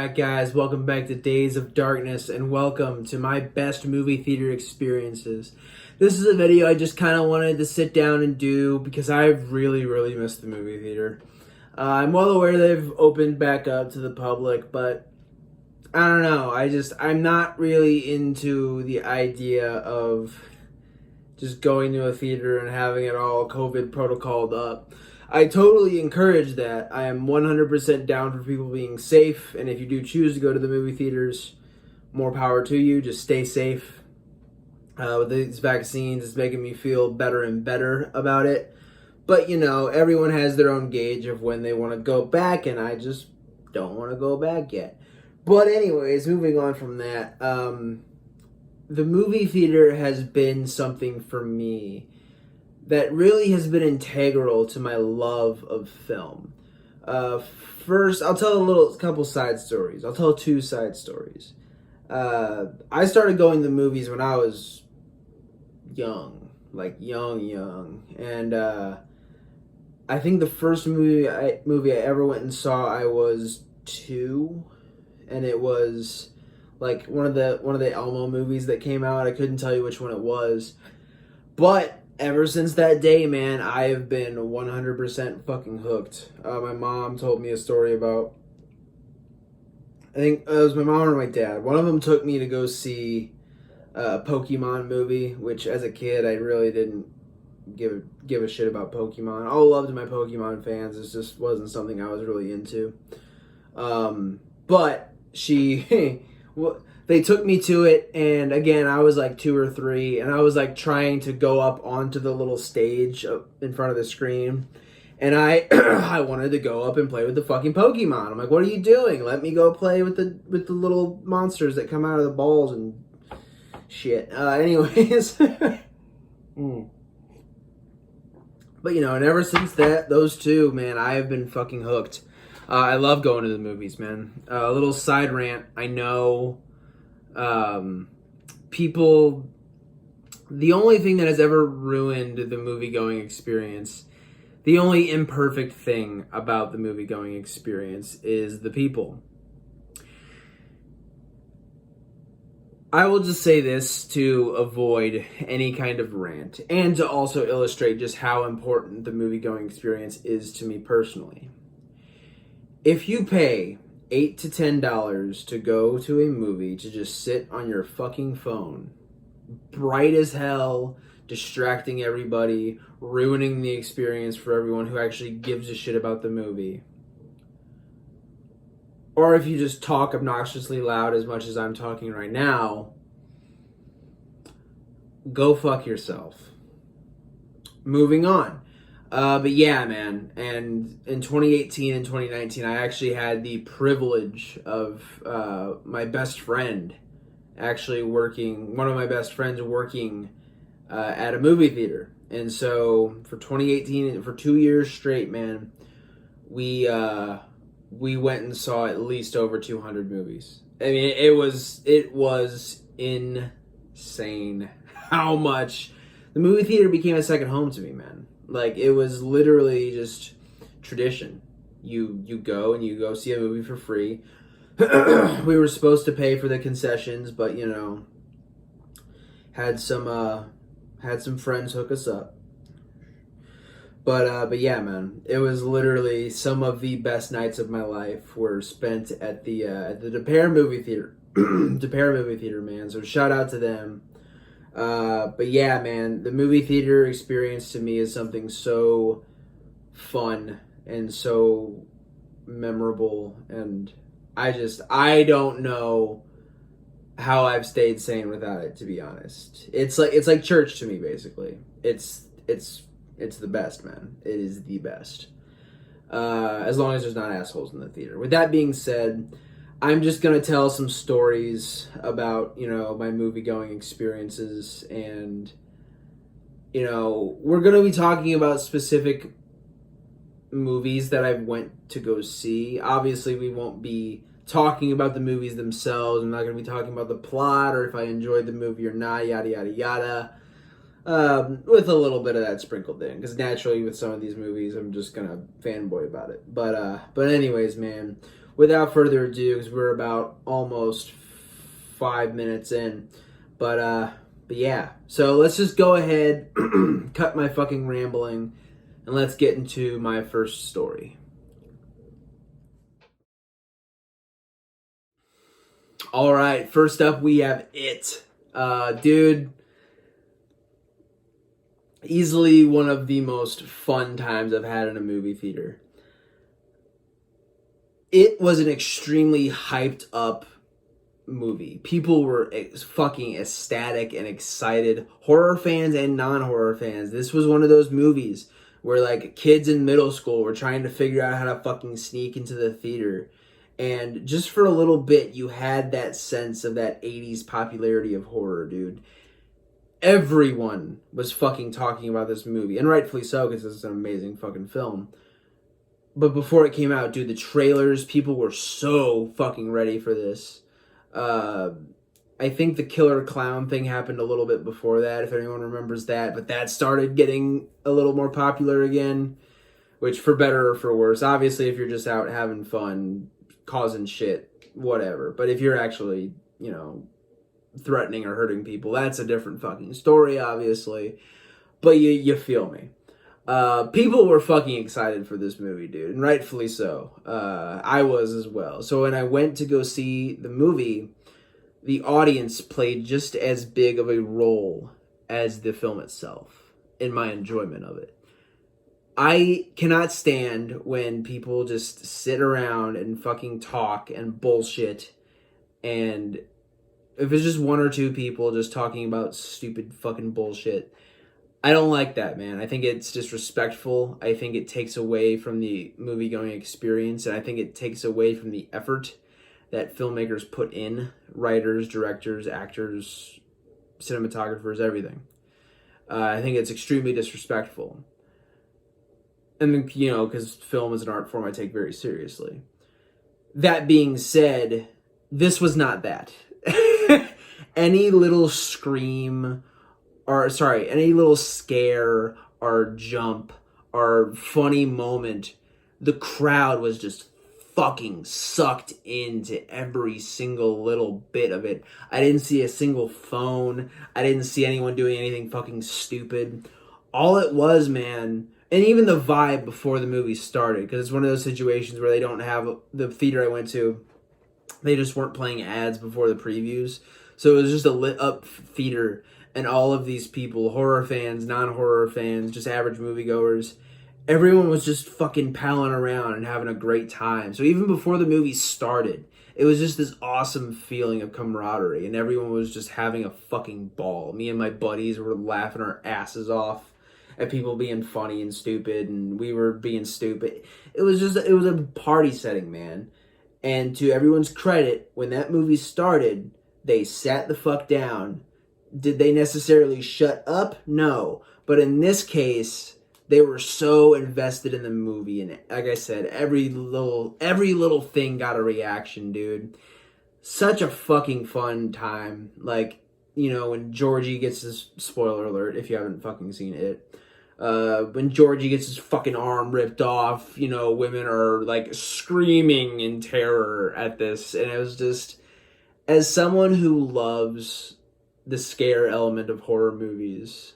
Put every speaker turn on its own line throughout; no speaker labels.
Alright guys, welcome back to Days of Darkness and welcome to my best movie theater experiences. This is a video I just kind of wanted to sit down and do because I really missed the movie theater. I'm well aware they've opened back up to the public, but I don't know, I'm not really into the idea of just going to a theater and having it all COVID protocoled up. I totally encourage that. I am 100% down for people being safe, and if you do choose to go to the movie theaters, more power to you. Just stay safe. With these vaccines, it's making me feel better and better about it. But, you know, everyone has their own gauge of when they want to go back, and I just don't want to go back yet. But anyways, moving on from that, the movie theater has been something for me that really has been integral to my love of film. First, I'll tell couple side stories. I'll tell two side stories. I started going to movies when I was young, like young, and I think the first movie I ever went and saw, I was 2, and it was like one of the Elmo movies that came out. I couldn't tell you which one it was, but ever since that day, man, I have been 100% fucking hooked. My mom told me a story about, I think it was my mom or my dad. One of them took me to go see a Pokemon movie, which as a kid, I really didn't give a shit about Pokemon. I loved my Pokemon fans. It just wasn't something I was really into. But she... they took me to it, and again, I was like 2 or 3, and I was like trying to go up onto the little stage in front of the screen, and I I wanted to go up and play with the fucking Pokemon. I'm like, what are you doing? Let me go play with the little monsters that come out of the balls and shit. Anyways. But, you know, and ever since those two, man, I have been fucking hooked. I love going to the movies, man. A little side rant. I know people, the only thing that has ever ruined the movie-going experience, the only imperfect thing about the movie-going experience is the people. I will just say this to avoid any kind of rant and to also illustrate just how important the movie-going experience is to me personally. If you pay $8 to $10 to go to a movie to just sit on your fucking phone, bright as hell, distracting everybody, ruining the experience for everyone who actually gives a shit about the movie, or if you just talk obnoxiously loud as much as I'm talking right now, go fuck yourself. Moving on. But yeah, man, and in 2018 and 2019, I actually had the privilege of my best friend actually working, one of my best friends working at a movie theater. And so for 2018, for 2 years straight, man, we went and saw at least over 200 movies. I mean, it was insane how much the movie theater became a second home to me, man. Like, it was literally just tradition. You go and you go see a movie for free. We were supposed to pay for the concessions, but, you know, had some friends hook us up. But yeah, man, it was literally some of the best nights of my life were spent at the Des Peres movie theater. Des Peres movie theater, man. So shout out to them. But yeah, man, the movie theater experience to me is something so fun and so memorable, and I don't know how I've stayed sane without it, to be honest. It's like church to me, basically. It's the best, man. It is the best. As long as there's not assholes in the theater. With that being said, I'm just going to tell some stories about, you know, my movie-going experiences, and, you know, we're going to be talking about specific movies that I went to go see. Obviously, we won't be talking about the movies themselves. I'm not going to be talking about the plot or if I enjoyed the movie or not, yada, yada, yada. With a little bit of that sprinkled in, because naturally with some of these movies, I'm just going to fanboy about it. But anyways, man, without further ado, because we're about almost 5 minutes in, but yeah. So let's just go ahead, cut my fucking rambling, and let's get into my first story. All right, first up we have It. Dude, easily one of the most fun times I've had in a movie theater. It was an extremely hyped up movie. People were fucking ecstatic and excited. Horror fans and non-horror fans. This was one of those movies where like kids in middle school were trying to figure out how to fucking sneak into the theater. And just for a little bit, you had that sense of that 80s popularity of horror, dude. Everyone was fucking talking about this movie, and rightfully so, because it's an amazing fucking film. But before it came out, dude, the trailers, people were so fucking ready for this. Uh, I think the killer clown thing happened a little bit before that, if anyone remembers that. But that started getting a little more popular again, which for better or for worse. Obviously, if you're just out having fun, causing shit, whatever. But if you're actually, threatening or hurting people, that's a different fucking story, obviously. But you feel me. People were fucking excited for this movie, dude, and rightfully so. I was as well. So when I went to go see the movie, the audience played just as big of a role as the film itself in my enjoyment of it. I cannot stand when people just sit around and fucking talk and bullshit, and if it's just one or two people just talking about stupid fucking bullshit, I don't like that, man. I think it's disrespectful. I think it takes away from the movie-going experience, and I think it takes away from the effort that filmmakers put in, writers, directors, actors, cinematographers, everything. I think it's extremely disrespectful. And, because film is an art form I take very seriously. That being said, this was not that. Any little scream, any little scare or jump or funny moment, the crowd was just fucking sucked into every single little bit of it. I didn't see a single phone. I didn't see anyone doing anything fucking stupid. All it was, man, and even the vibe before the movie started, because it's one of those situations where they don't have, the theater I went to, they just weren't playing ads before the previews. So it was just a lit up theater, and all of these people, horror fans, non-horror fans, just average moviegoers, everyone was just fucking palling around and having a great time. So even before the movie started, it was just this awesome feeling of camaraderie, and everyone was just having a fucking ball. Me and my buddies were laughing our asses off at people being funny and stupid, and we were being stupid. It was a party setting, man. And to everyone's credit, when that movie started, they sat the fuck down. Did they necessarily shut up? No. But in this case, they were so invested in the movie, and like I said, every little thing got a reaction, dude. Such a fucking fun time. Like, when Georgie gets his, spoiler alert if you haven't fucking seen it, when Georgie gets his fucking arm ripped off, women are like screaming in terror at this. And it was just, as someone who loves the scare element of horror movies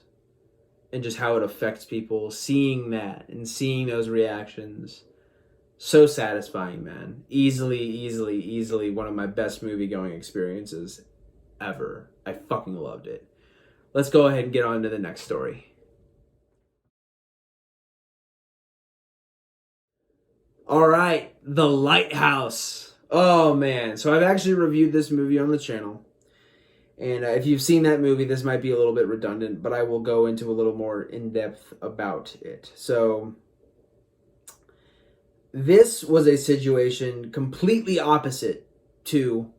and just how it affects people, seeing that and seeing those reactions, so satisfying, man. Easily one of my best movie going experiences ever. I fucking loved it. Let's go ahead and get on to the next story. All right, The Lighthouse. Oh man, so I've actually reviewed this movie on the channel. And if you've seen that movie, this might be a little bit redundant, but I will go into a little more in-depth about it. So, this was a situation completely opposite to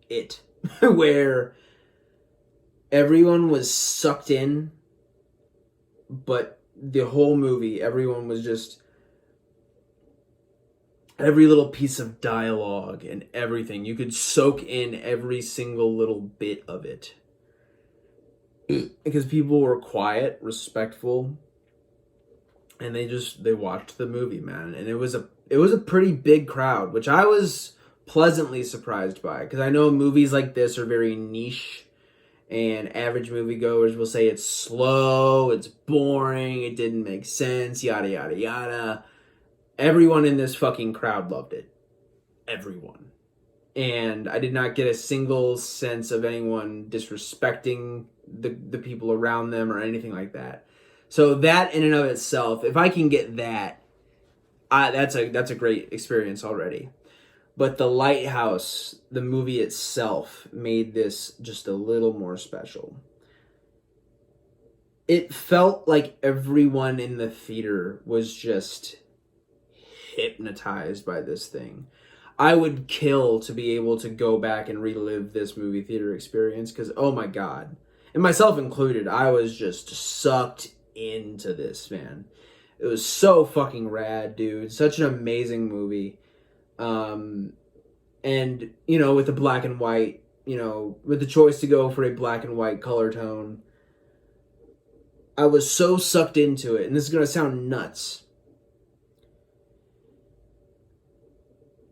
It, where everyone was sucked in, but the whole movie, everyone was just, every little piece of dialogue and everything, you could soak in every single little bit of it. Because people were quiet, respectful, and they watched the movie, man. And it was it was a pretty big crowd, which I was pleasantly surprised by, because I know movies like this are very niche, and average moviegoers will say it's slow, it's boring, it didn't make sense, yada yada yada. Everyone in this fucking crowd loved it. Everyone. And I did not get a single sense of anyone disrespecting the people around them or anything like that. So that in and of itself, if I can get that, that's a great experience already. But The Lighthouse, the movie itself, made this just a little more special. It felt like everyone in the theater was just hypnotized by this thing. I would kill to be able to go back and relive this movie theater experience, because, oh my God. And myself included, I was just sucked into this, man. It was so fucking rad, dude. Such an amazing movie. And, you know, with the black and white, you know, with the choice to go for a black and white color tone, I was so sucked into it. And this is going to sound nuts.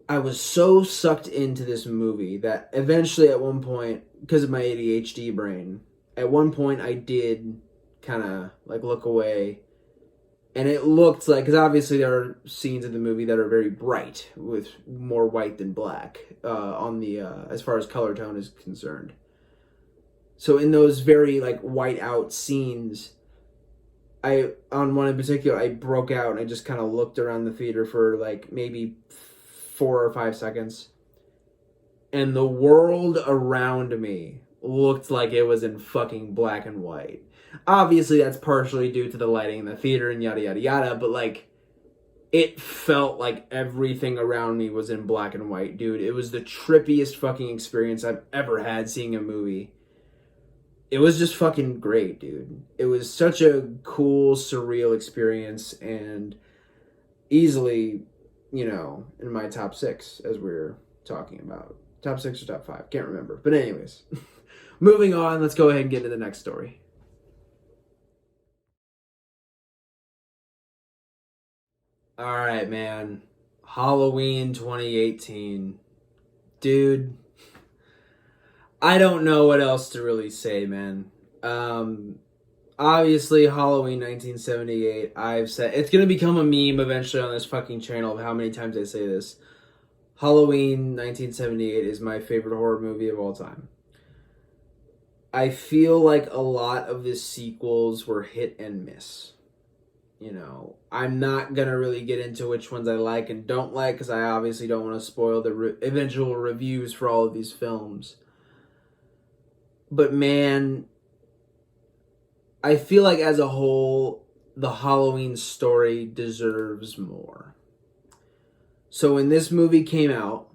I was so sucked into this movie that eventually at one point, because of my ADHD brain, at one point I did kind of like look away. And it looked like, because obviously there are scenes in the movie that are very bright, with more white than black, on the, as far as color tone is concerned. So in those very, like, white out scenes, on one in particular, I broke out and I just kind of looked around the theater for, like, maybe 4 or 5 seconds. And the world around me looked like it was in fucking black and white. Obviously, that's partially due to the lighting in the theater and yada, yada, yada, but, like, it felt like everything around me was in black and white, dude. It was the trippiest fucking experience I've ever had seeing a movie. It was just fucking great, dude. It was such a cool, surreal experience, and easily, you know, in my top 6, as we're talking about. Top 6 or top 5, can't remember. But anyways, moving on, let's go ahead and get into the next story. All right, man. Halloween 2018. Dude, I don't know what else to really say, man. Obviously, Halloween 1978, I've said, it's going to become a meme eventually on this fucking channel of how many times I say this. Halloween 1978 is my favorite horror movie of all time. I feel like a lot of the sequels were hit and miss. You know, I'm not going to really get into which ones I like and don't like, because I obviously don't want to spoil the eventual reviews for all of these films. But man, I feel like as a whole, the Halloween story deserves more. So when this movie came out,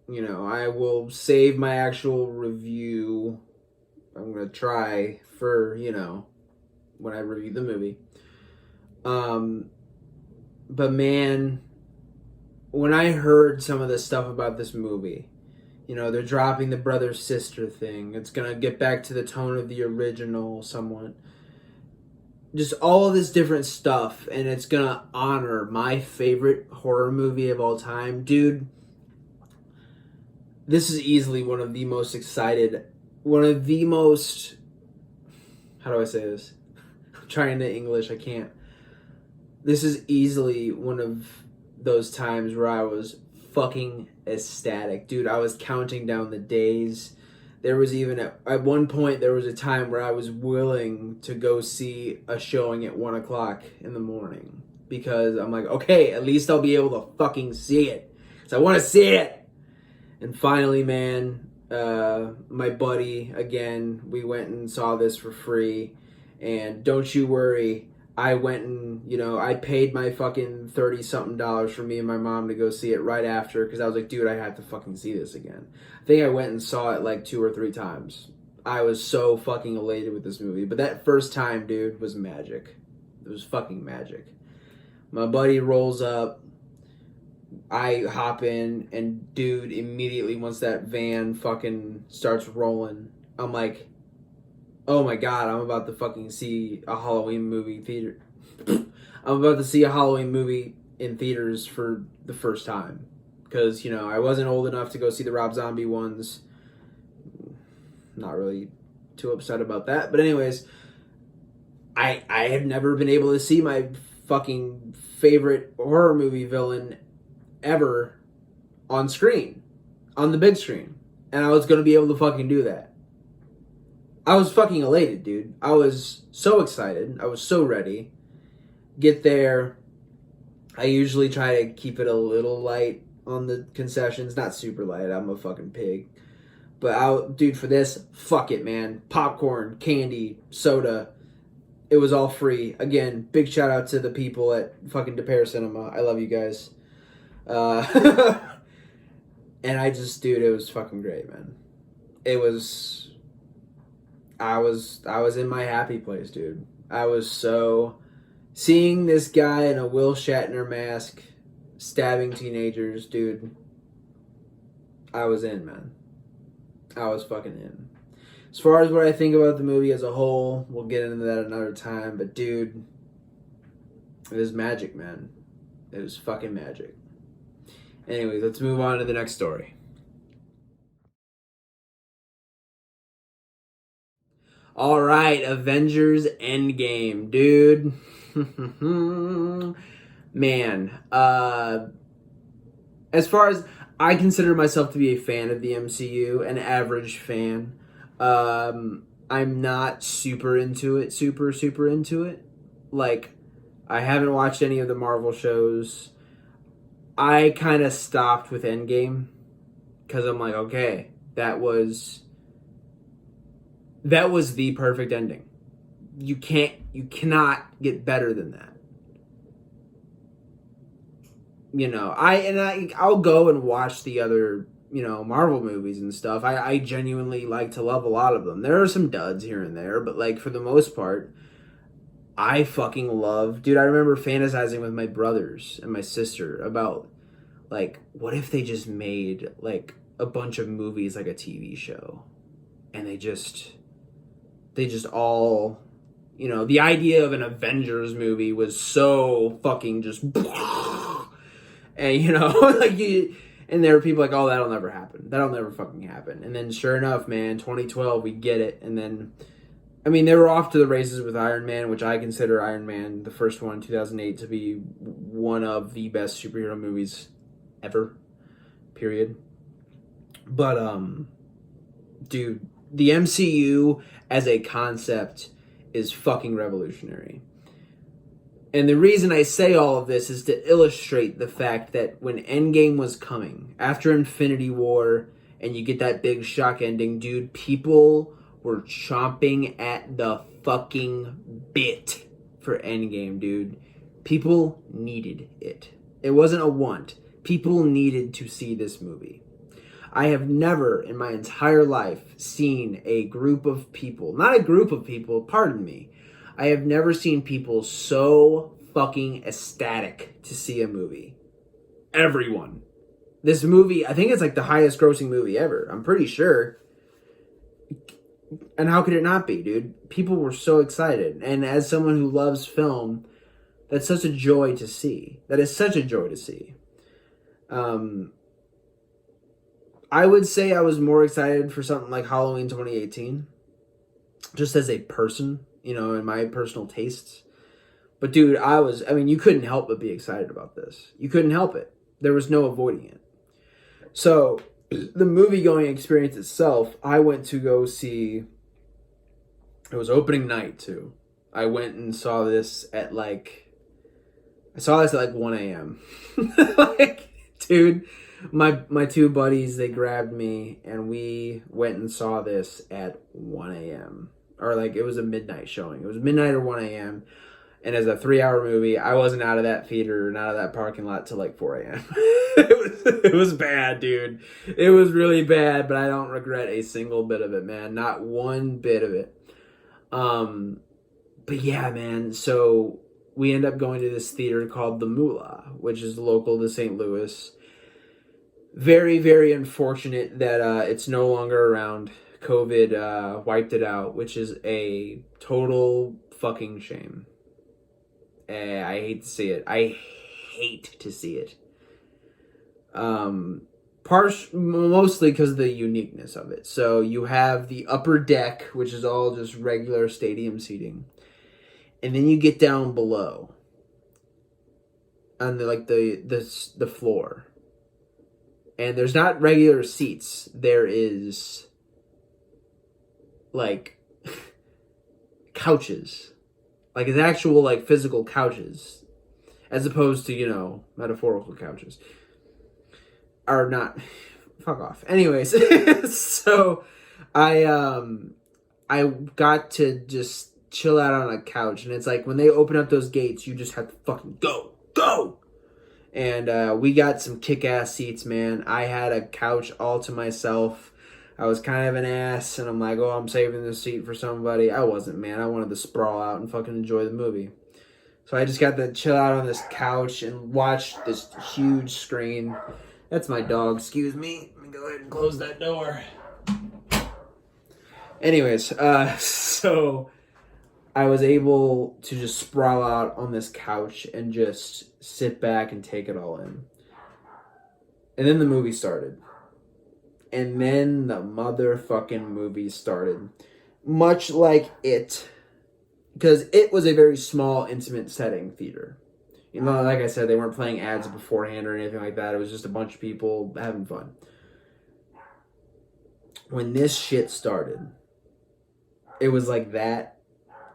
you know, I will save my actual review. I'm going to try for, you know, when I review the movie. But man, when I heard some of the stuff about this movie, you know, they're dropping the brother-sister thing. It's going to get back to the tone of the original somewhat. Just all of this different stuff, and it's going to honor my favorite horror movie of all time. Dude, this is easily one of the most how do I say this? I'm trying to English, I can't. This is easily one of those times where I was fucking ecstatic. Dude, I was counting down the days. There was even, at one point, there was a time where I was willing to go see a showing at 1 o'clock in the morning. Because I'm like, okay, at least I'll be able to fucking see it. Because I want to see it! And finally, man, my buddy, again, we went and saw this for free. And don't you worry, I went and, you know, I paid my fucking $30-something for me and my mom to go see it right after, because I was like, dude, I have to fucking see this again. I think I went and saw it like 2 or 3 times. I was so fucking elated with this movie. But that first time, dude, was magic. It was fucking magic. My buddy rolls up. I hop in, and dude, immediately once that van fucking starts rolling, I'm like, oh my God, I'm about to fucking see a Halloween movie theater. I'm about to see a Halloween movie in theaters for the first time. Because, I wasn't old enough to go see the Rob Zombie ones. Not really too upset about that. But anyways, I have never been able to see my fucking favorite horror movie villain ever on screen. On the big screen. And I was going to be able to fucking do that. I was fucking elated, dude. I was so excited. I was so ready. Get there. I usually try to keep it a little light on the concessions. Not super light. I'm a fucking pig. But, dude, for this, fuck it, man. Popcorn, candy, soda. It was all free. Again, big shout out to the people at fucking DePere Cinema. I love you guys. And I just, dude, it was fucking great, man. It was... I was in my happy place, dude. I was so... Seeing this guy in a Will Shatner mask stabbing teenagers, dude, I was in, man. I was fucking in. As far as what I think about the movie as a whole, we'll get into that another time, but dude, it was magic, man. It was fucking magic. Anyways, let's move on to the next story. All right, Avengers Endgame, dude. Man, as far as I consider myself to be a fan of the MCU, an average fan. I'm not super into it, super into it. Like, I haven't watched any of the Marvel shows. I kind of stopped with Endgame because I'm like, okay, that was the perfect ending. You cannot get better than that. I'll go and watch the other, Marvel movies and stuff. I genuinely like to love a lot of them. There are some duds here and there, but like for the most part, I fucking love, dude, I remember fantasizing with my brothers and my sister about like, what if they just made like a bunch of movies like a TV show and they just all, the idea of an Avengers movie was so fucking just and and there were people like, oh, that'll never happen. That'll never fucking happen. And then sure enough, man, 2012, we get it. And then, they were off to the races with Iron Man, which I consider Iron Man, the first one, 2008, to be one of the best superhero movies ever, period. But, dude, the MCU as a concept is fucking revolutionary. And the reason I say all of this is to illustrate the fact that when Endgame was coming, after Infinity War, and you get that big shock ending, dude, people were chomping at the fucking bit for Endgame, dude. People needed it. It wasn't a want. People needed to see this movie. I have never in my entire life seen a group of people, not a group of people, pardon me. I have never seen people so fucking ecstatic to see a movie. Everyone. This movie, I think it's like the highest grossing movie ever. I'm pretty sure. And how could it not be, dude? People were so excited. And as someone who loves film, that's such a joy to see. That is such a joy to see. I would say I was more excited for something like Halloween 2018. Just as a person, in my personal tastes. But dude, you couldn't help but be excited about this. You couldn't help it. There was no avoiding it. So, the movie-going experience itself, I went to go see... It was opening night, too. I went and saw this at, 1 a.m. Dude, my two buddies, they grabbed me, and we went and saw this at 1 a.m. Or, it was a midnight showing. It was midnight or 1 a.m., and as a 3-hour movie, I wasn't out of that theater and out of that parking lot till 4 a.m. It was bad, dude. It was really bad, but I don't regret a single bit of it, man. Not one bit of it. But yeah, man. So we end up going to this theater called the Moolah, which is local to St. Louis. Very, very unfortunate that it's no longer around. COVID wiped it out, which is a total fucking shame. I hate to see it. I hate to see it. Mostly because of the uniqueness of it. So you have the upper deck, which is all just regular stadium seating, and then you get down below on the floor, and there's not regular seats. There is like couches, like it's actual like physical couches, as opposed to metaphorical couches. Are not, fuck off. Anyways, so I got to just chill out on a couch, and it's like when they open up those gates, you just have to fucking go. And we got some kick-ass seats, man. I had a couch all to myself. I was kind of an ass, and I'm like, oh, I'm saving this seat for somebody. I wasn't, man. I wanted to sprawl out and fucking enjoy the movie. So I just got to chill out on this couch and watch this huge screen. That's my dog, excuse me. Let me go ahead and close that door. Anyways, so I was able to just sprawl out on this couch and just sit back and take it all in. And then the movie started. And then the motherfucking movie started. Much like It. Because It was a very small, intimate setting theater. Like I said, they weren't playing ads beforehand or anything like that. It was just a bunch of people having fun. When this shit started, it was like that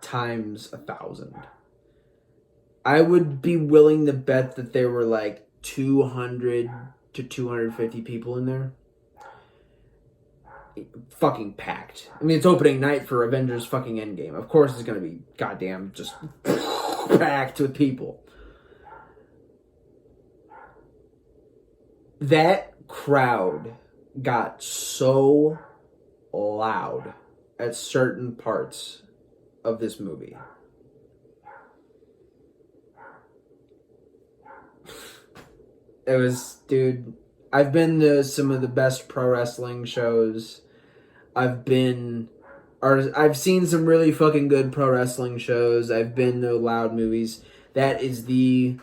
times 1,000. I would be willing to bet that there were like 200 to 250 people in there. Fucking packed. I mean, it's opening night for Avengers fucking Endgame. Of course it's going to be goddamn just packed with people. That crowd got so loud at certain parts of this movie. It was, dude, I've been to some of the best pro wrestling shows. I've seen some really fucking good pro wrestling shows. I've been to loud movies. That is the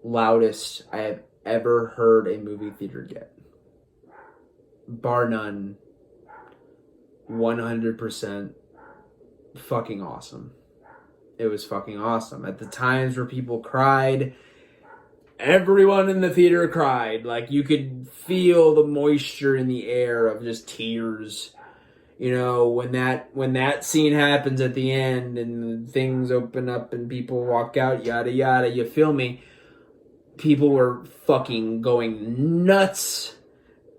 loudest I have ever heard a movie theater get. Bar none. 100% fucking awesome. It was fucking awesome. At the times where people cried, everyone in the theater cried. Like, you could feel the moisture in the air of just tears. When that scene happens at the end and things open up and people walk out, yada yada, you feel me? People were fucking going nuts,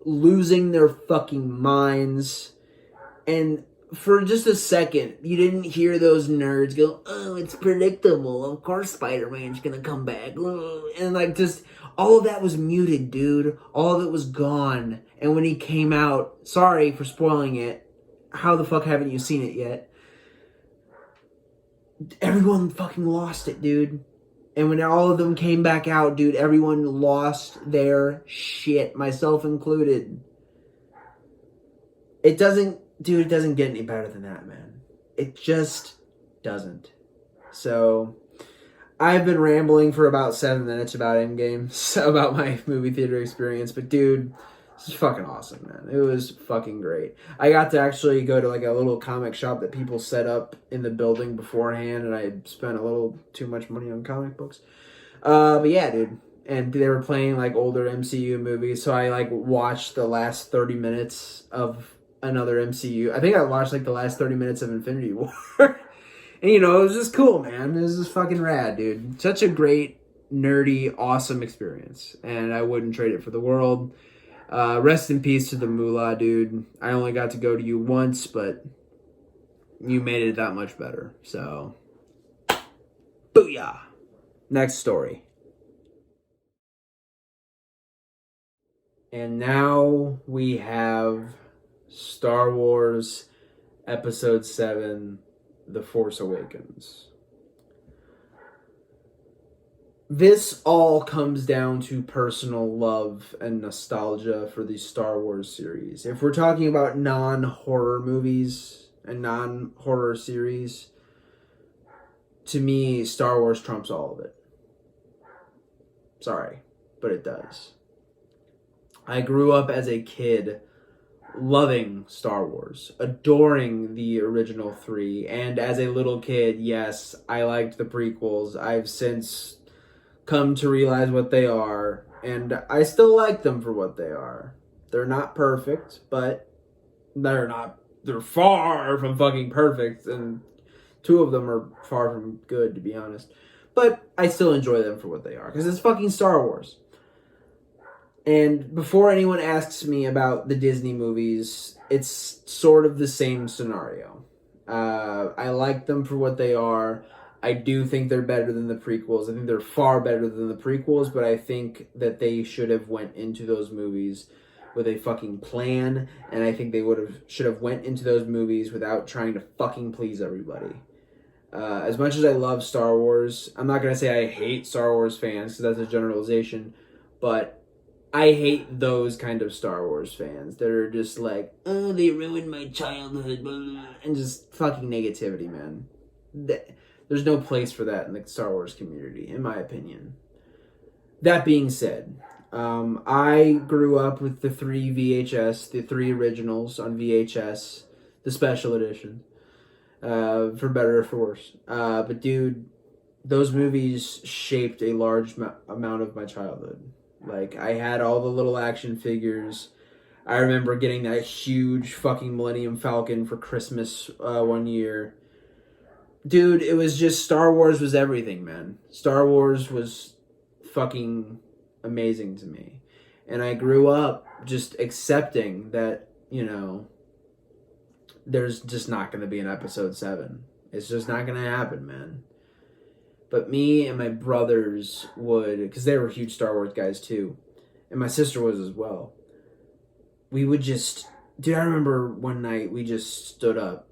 losing their fucking minds. And for just a second, you didn't hear those nerds go, oh, it's predictable. Of course Spider-Man's gonna come back. And just all of that was muted, dude. All of it was gone. And when he came out, sorry for spoiling it. How the fuck haven't you seen it yet? Everyone fucking lost it, dude. And when all of them came back out, dude, everyone lost their shit, myself included. It doesn't get any better than that, man. It just doesn't. So, I've been rambling for about 7 minutes about Endgame, about my movie theater experience, but dude, this is fucking awesome, man. It was fucking great. I got to actually go to a little comic shop that people set up in the building beforehand, and I spent a little too much money on comic books. But yeah, dude. And they were playing older MCU movies, so I watched the last 30 minutes of another MCU. I think I watched the last 30 minutes of Infinity War. And it was just cool, man. It was just fucking rad, dude. Such a great, nerdy, awesome experience. And I wouldn't trade it for the world. Rest in peace to the Moolah, dude. I only got to go to you once, but you made it that much better. So, booyah. Next story. And now we have Star Wars Episode 7, The Force Awakens. This all comes down to personal love and nostalgia for the Star Wars series. If we're talking about non-horror movies and non-horror series, to me, Star Wars trumps all of it. Sorry, but it does. I grew up as a kid loving Star Wars, adoring the original three, and as a little kid, yes, I liked the prequels. I've since come to realize what they are, and I still like them for what they are. They're not perfect, but they're far from fucking perfect, and two of them are far from good, to be honest. But I still enjoy them for what they are, because it's fucking Star Wars. And before anyone asks me about the Disney movies, it's sort of the same scenario. I like them for what they are. I do think they're better than the prequels. I think they're far better than the prequels, but I think that they should have went into those movies with a fucking plan, and I think they should have went into those movies without trying to fucking please everybody. As much as I love Star Wars, I'm not gonna say I hate Star Wars fans, because that's a generalization, but I hate those kind of Star Wars fans that are just like, oh, they ruined my childhood, blah, blah, blah, and just fucking negativity, man. There's no place for that in the Star Wars community, in my opinion. That being said, I grew up with the three originals on VHS, the special edition, for better or for worse. But dude, those movies shaped a large amount of my childhood. Like, I had all the little action figures. I remember getting that huge fucking Millennium Falcon for Christmas one year. Dude, it was just, Star Wars was everything, man. Star Wars was fucking amazing to me. And I grew up just accepting that, there's just not going to be an episode 7. It's just not going to happen, man. But me and my brothers would, because they were huge Star Wars guys too, and my sister was as well. We would just, dude, I remember one night we just stood up,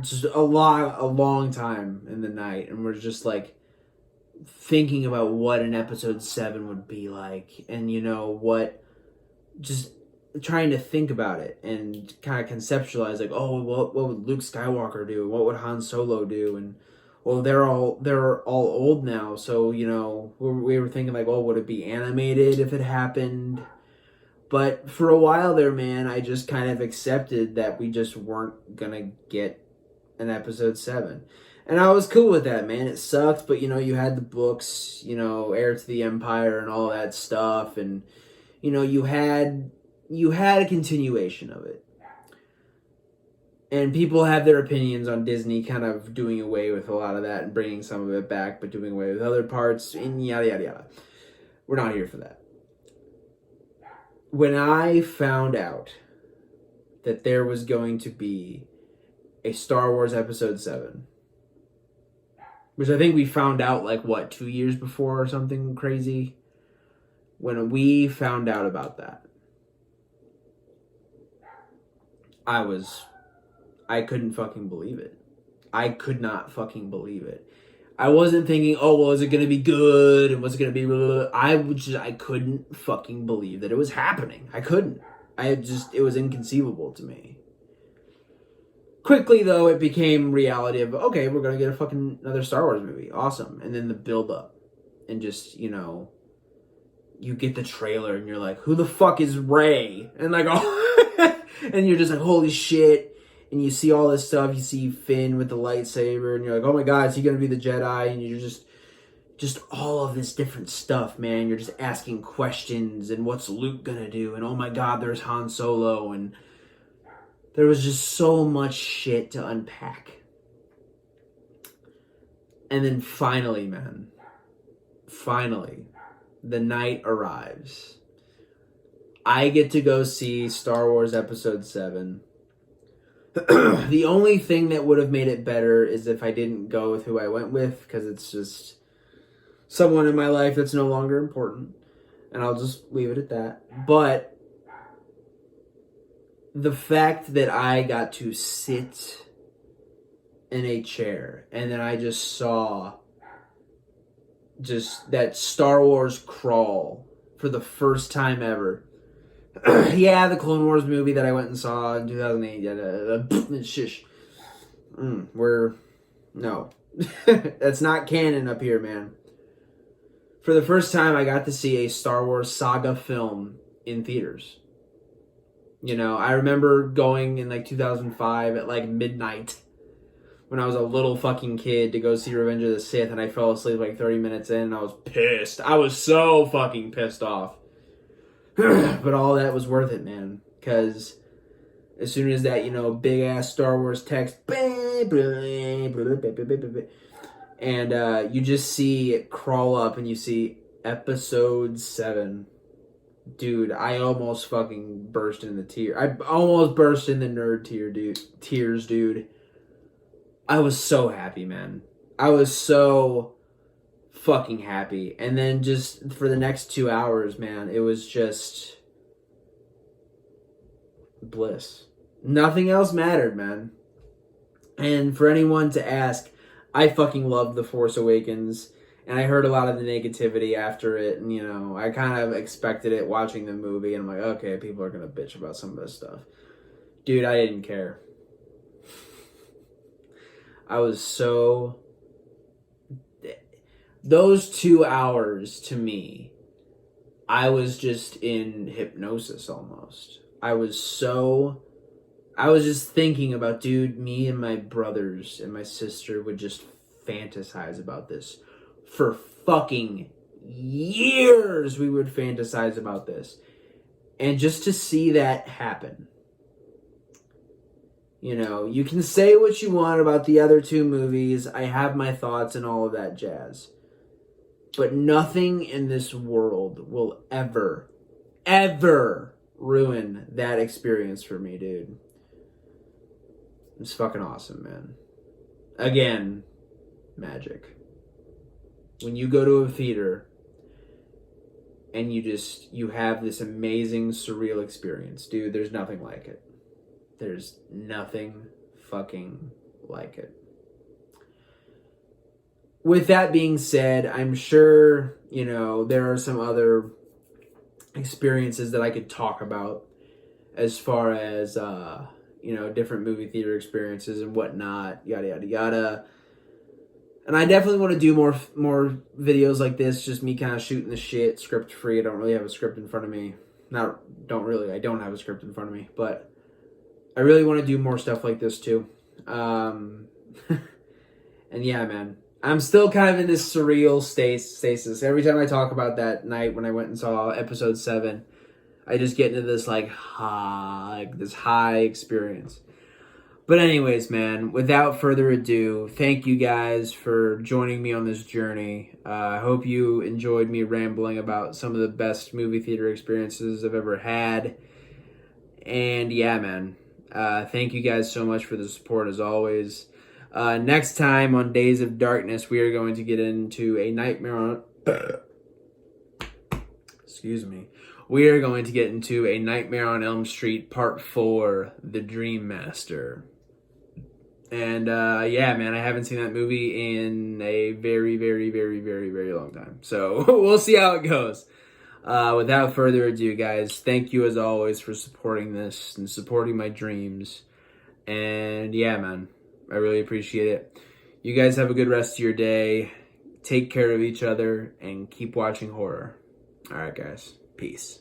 just a long time in the night, and we're just like thinking about what an episode 7 would be like, and just trying to think about it and kind of conceptualize, like, oh, what would Luke Skywalker do? What would Han Solo do? And well, they're all old now, so we were thinking like, oh, would it be animated if it happened? But for a while there, man, I just kind of accepted that we just weren't gonna get an episode 7, and I was cool with that, man. It sucked, but you had the books, Heir to the Empire and all that stuff, and you had a continuation of it. And people have their opinions on Disney kind of doing away with a lot of that and bringing some of it back, but doing away with other parts, and yada, yada, yada. We're not here for that. When I found out that there was going to be a Star Wars Episode 7, which I think we found out, 2 years before or something crazy? When we found out about that, I couldn't fucking believe it. I could not fucking believe it. I wasn't thinking, oh, well, is it going to be good? And what's it going to be? Blah, blah, blah. I couldn't fucking believe that it was happening. I couldn't. It was inconceivable to me. Quickly, though, it became reality of, okay, we're going to get another Star Wars movie. Awesome. And then the build up. And just, you get the trailer and you're like, who the fuck is Rey? And and you're just like, holy shit. And you see all this stuff. You see Finn with the lightsaber, and you're like, oh my god, is he going to be the Jedi? And you're just all of this different stuff, man. You're just asking questions, and what's Luke going to do? And oh my god, there's Han Solo. And there was just so much shit to unpack. And then finally, man, the night arrives. I get to go see Star Wars Episode 7. The only thing that would have made it better is if I didn't go with who I went with, because it's just someone in my life that's no longer important, and I'll just leave it at that. But the fact that I got to sit in a chair and then I just saw just that Star Wars crawl for the first time ever. Yeah, the Clone Wars movie that I went and saw in 2008. Shish. No. That's not canon up here, man. for the first time, I got to see a Star Wars saga film in theaters. You know, I remember going in like 2005 at like midnight when I was a little fucking kid to go see Revenge of the Sith, and I fell asleep like 30 minutes in, and I was pissed. I was so fucking pissed off. But all that was worth it, man. Because as soon as that, you know, big-ass Star Wars text, and you just see it crawl up, and you see Episode 7. Dude, I almost fucking burst into tears. I almost burst into nerd tears, dude. I was so happy, man. I was so fucking happy. And then just for the next 2 hours, man, it was just bliss. Nothing else mattered, man. And for anyone to ask, I fucking loved The Force Awakens. And I heard a lot of the negativity after it. And, you know, I kind of expected it watching the movie. And I'm like, okay, people are going to bitch about some of this stuff. Dude, I didn't care. I was so... Those 2 hours, to me, I was just in hypnosis almost. I was just thinking about, dude, me and my brothers and my sister would just fantasize about this. For fucking years, we would fantasize about this. And just to see that happen. You know, you can say what you want about the other two movies. I have my thoughts and all of that jazz. But nothing in this world will ever ruin that experience for me, dude. It's fucking awesome, man. Again, magic. When you go to a theater and you have this amazing, surreal experience, dude, there's nothing like it. There's nothing fucking like it. With that being said, I'm sure, you know, there are some other experiences that I could talk about as far as, you know, different movie theater experiences and whatnot, yada, yada, yada. And I definitely want to do more videos like this, just me kind of shooting the shit, script free. I don't really have a script in front of me. I don't have a script in front of me, but I really want to do more stuff like this too. And yeah, man. I'm still kind of in this surreal stasis. Every time I talk about that night when I went and saw Episode 7, I just get into this high experience. But anyways, man, without further ado, thank you guys for joining me on this journey. I hope you enjoyed me rambling about some of the best movie theater experiences I've ever had. And yeah, man, thank you guys so much for the support as always. Next time on Days of Darkness, we are going to get into a Nightmare on... Excuse me. We are going to get into a Nightmare on Elm Street Part 4, The Dream Master. And, yeah, man, I haven't seen that movie in a very, very, very, very, very long time. So, we'll see how it goes. Without further ado, guys, thank you as always for supporting this and supporting my dreams. And, yeah, man, I really appreciate it. You guys have a good rest of your day. Take care of each other and keep watching horror. All right, guys. Peace.